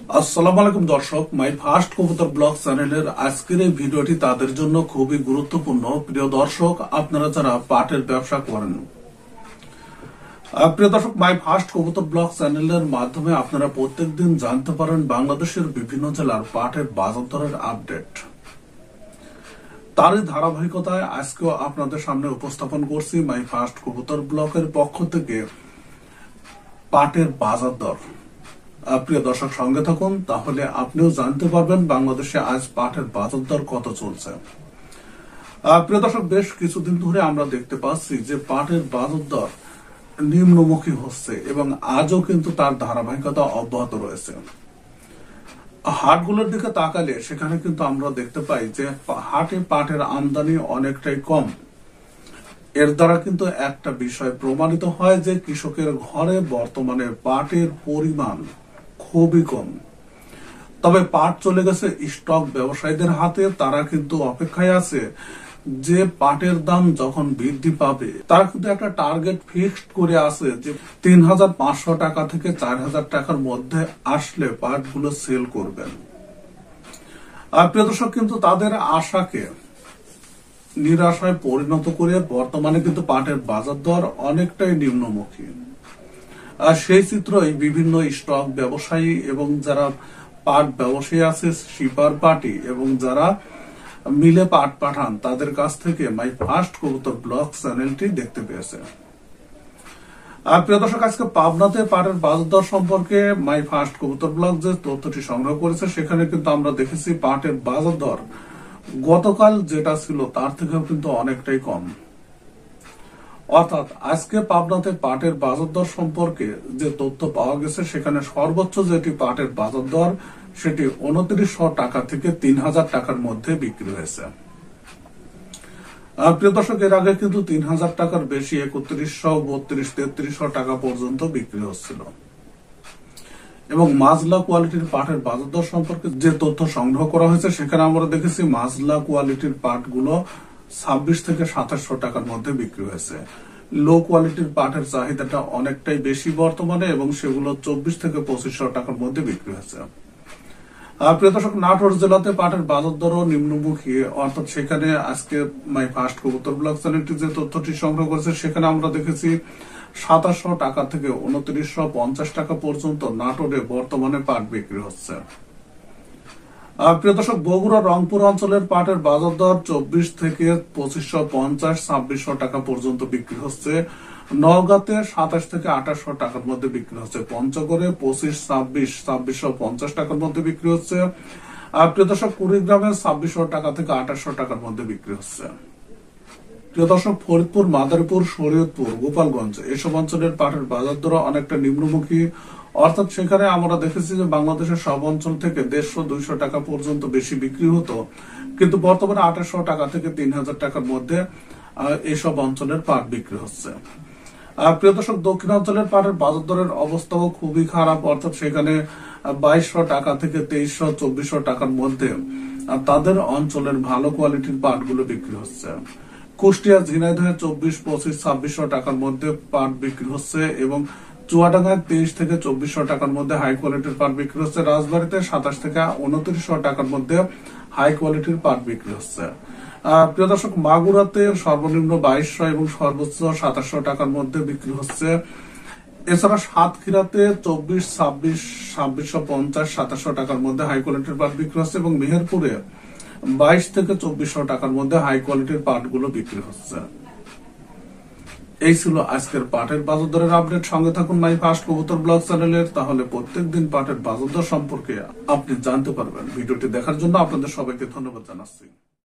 আসসালামু আলাইকুম দর্শক, মাই ফার্স্ট কবুতর ব্লগ চ্যানেলের আজকের এই ভিডিওটি তাদের জন্য খুবই গুরুত্বপূর্ণ। প্রিয় দর্শক, আপনারা যারা পাটের ব্যবসা করেন, প্রিয় দর্শক, মাই ফার্স্ট কবুতর ব্লগ চ্যানেলের মাধ্যমে আপনারা প্রত্যেকদিন জানতে পারেন বাংলাদেশের বিভিন্ন জেলার পাটের বাজার দরের আপডেট। তারই ধারাবাহিকতায় আজকেও আপনাদের সামনে উপস্থাপন করছি মাই ফার্স্ট কবুতর ব্লগের পক্ষ থেকে পাটের বাজার দর। প্রিয় দর্শক, সঙ্গে থাকুন, তাহলে আপনিও জানতে পারবেন বাংলাদেশে আজ পাটের বাজার দর কত চলছে। প্রিয় দর্শক, বেশ কিছুদিন ধরে আমরা দেখতে পাচ্ছি যে পাটের বাজার দর নিম্নমুখী হচ্ছে এবং আজও কিন্তু তার ধারাবাহিকতা অব্যাহত রয়েছে। হাটগুলোর দিকে তাকালে সেখানে কিন্তু আমরা দেখতে পাই যে হাটে পাটের আমদানি অনেকটাই কম। এর দ্বারা কিন্তু একটা বিষয় প্রমাণিত হয় যে কৃষকের ঘরে বর্তমানে পাটের পরিমাণ খুবই কম। তবে পাট চলে গেছে স্টক ব্যবসায়ীদের হাতে। তারা কিন্তু অপেক্ষায় আছে যে পাটের দাম যখন বৃদ্ধি পাবে, তারা কিন্তু একটা টার্গেট ফিক্সড করে আছে যে ৩,৫০০ টাকা থেকে ৪,০০০ টাকার মধ্যে আসলে পাটগুলো সেল করবেন। আর প্রিয় দর্শক, কিন্তু তাদের আশাকে নিরাশায় পরিণত করে বর্তমানে কিন্তু পাটের বাজার দর অনেকটাই নিম্নমুখী। আর সেই চিত্রই বিভিন্ন স্টক ব্যবসায়ী এবং যারা পাট ব্যবসায়ী আছে, শিপার পার্টি এবং যারা মিলে পাট পাঠান, তাদের কাছ থেকে মাই ফার্স্ট কবুতর ব্লগ চ্যানেলটি দেখতে পেয়েছে। আর প্রিয় দর্শক, আজকে পাবনাতে পাটের বাজার দর সম্পর্কে মাই ফার্স্ট কবুতর ব্লগ যে তথ্যটি সংগ্রহ করেছে, সেখানে কিন্তু আমরা দেখেছি পাটের বাজার দর গতকাল যেটা ছিল তার থেকেও কিন্তু অনেকটাই কম। অর্থাৎ আজকে পাবনাতে পাটের বাজার দর সম্পর্কে যে তথ্য পাওয়া গেছে, সেখানে সর্বোচ্চ যেটি পাটের বাজার দর সেটি ২৯০০ টাকা থেকে ৩,০০০ টাকার মধ্যে বিক্রি হয়েছে। প্রিয় দর্শক, এর আগে কিন্তু ৩,০০০ টাকার বেশি ৩১০০, ৩২, ৩৩০০ টাকা পর্যন্ত বিক্রি হচ্ছিল। এবং মাজলা কোয়ালিটির পাটের বাজার দর সম্পর্কে যে তথ্য সংগ্রহ করা হয়েছে, সেখানে আমরা দেখেছি মাজলা কোয়ালিটির পাটগুলো ২৬ থেকে ২৭০০ টাকার মধ্যে বিক্রি হয়েছে। লো কোয়ালিটির পাটের চাহিদাটা অনেকটাই বেশি বর্তমানে এবং সেগুলো ২৪ থেকে ২৫০০ টাকার মধ্যে বিক্রি হয়েছে। প্রিয় দর্শক, নাটোর জেলাতে পাটের বাজার দরও নিম্নমুখী। অর্থাৎ সেখানে আজকে মাই ফার্স্ট কবুতর ব্লগ চ্যানেলটি যে তথ্যটি সংগ্রহ করেছে, সেখানে আমরা দেখেছি ২৭০০ টাকা থেকে ২৯৫০ টাকা পর্যন্ত নাটোরে বর্তমানে পাট বিক্রি হচ্ছে। প্রিয় দর্শক, বগুড়া রংপুর অঞ্চলের পাটের বাজার দর ২৪ থেকে ২৫৫০, ২৬০০ টাকা পর্যন্ত বিক্রি হচ্ছে। নওগাঁতে ২৭ থেকে ২৮০০ টাকার মধ্যে বিক্রি হচ্ছে। পঞ্চগড়ে ২৫, ২৬, ২৬৫০ টাকার মধ্যে বিক্রি হচ্ছে। প্রিয় দর্শক, কুড়িগ্রামে ২৬০০ টাকা থেকে ২৮০০ টাকার মধ্যে বিক্রি হচ্ছে। প্রিয় দর্শক, ফরিদপুর, মাদারীপুর, শরীয়তপুর, গোপালগঞ্জ এসব অঞ্চলের পাটের বাজার দর অনেকটা নিম্নমুখী। অর্থাৎ সেখানে আমরা দেখেছি যে বাংলাদেশের সব অঞ্চল থেকে ১৫০-২০০ টাকা পর্যন্ত বেশি বিক্রি হতো, কিন্তু বর্তমানে ২৮০০ টাকা থেকে ৩,০০০ টাকার মধ্যে এসব অঞ্চলের পাট বিক্রি হচ্ছে। প্রিয় দর্শক, দক্ষিণাঞ্চলের পাটের বাজার দরের অবস্থাও খুবই খারাপ। অর্থাৎ সেখানে ২২০০ টাকা থেকে ২৩০০, ২৪০০ টাকার মধ্যে তাদের অঞ্চলের ভালো কোয়ালিটির পাটগুলো বিক্রি হচ্ছে। কুষ্টিয়া, ঝিনাইদহে ২৪, ২৫, ২৬০০ টাকার মধ্যে পাট বিক্রি হচ্ছে এবং চুয়াডাঙ্গায় ২৩ থেকে ২৪০০ টাকার মধ্যে হাই কোয়ালিটির পাট বিক্রি হচ্ছে। রাজবাড়ীতে ২৭ থেকে ২৯০০ টাকার মধ্যে হাই কোয়ালিটির পাট বিক্রি হচ্ছে। প্রিয় দর্শক, মাগুরাতে সর্বনিম্ন ২২০০ এবং সর্বোচ্চ ২৭০০ টাকার মধ্যে বিক্রি হচ্ছে। এছাড়া সাতক্ষীরাতে ২৪, ২৬, ২৬৫০, ২৭০০ টাকার মধ্যে হাই কোয়ালিটির পাট বিক্রি হচ্ছে এবং মেহেরপুরে ২২ থেকে ২৪০০ টাকার মধ্যে হাই কোয়ালিটির পাটগুলো বিক্রি হচ্ছে। এই ছিল আজকের পাটের বাজার দরের আপডেট। সঙ্গে থাকুন মাই ফার্স্ট কবুতর ব্লগ চ্যানেলের, তাহলে প্রত্যেকদিন পাটের বাজার দর সম্পর্কে আপনি জানতে পারবেন। ভিডিওটি দেখার জন্য আপনাদের সবাইকে ধন্যবাদ জানাচ্ছি।